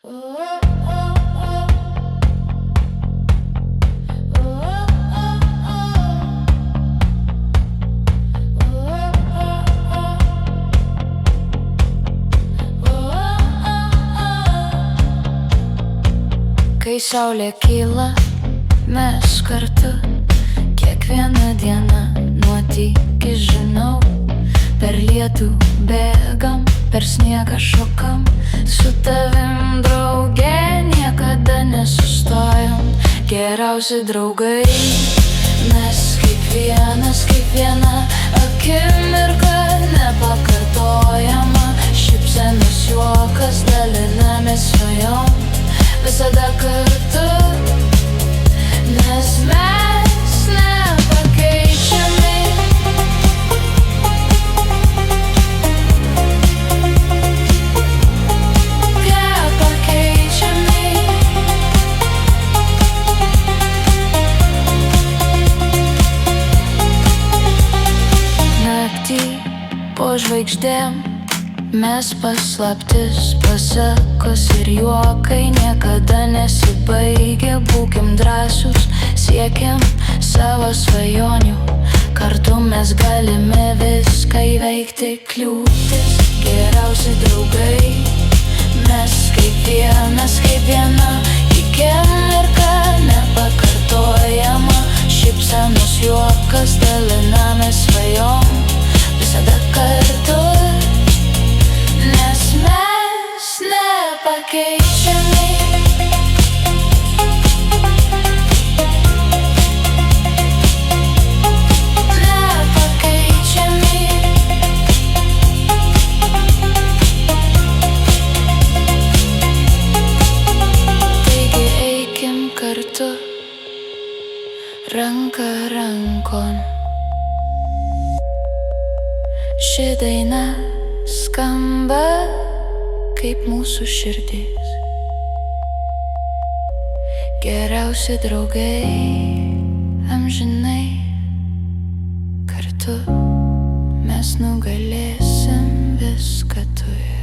Kai saulė kyla, mes kartu kiekvieną dieną nuo tyki žinau. Per lietų bėgam, per sniegą šokam, su tavim drauge niekada nesustojam. Geriausi draugai, nes kiekviena akimirka nepakartojama. Šypsenos juokas, dalinamės svajom, visada kartu, nes mes nepakeičiami. Naktį po žvaigždėm mes paslaptis, pasakos ir juokai niekada nesibaigia. Būkim drąsūs, siekiam savo svajonių, kartu mes galime viską įveikti. Kliūtis, geriausi draugai, mes kiekviena akimirka nepakartojama. Šypsenos juokas, dalinamės svajom, visada kartu, nes mes nepakeičiami. Nepakeičiami. Taigi eikim kartu, ranka rankon. Ši daina skamba kaip mūsų širdis. Geriausi draugai, amžinai kartu, mes nugalėsim viską tu ir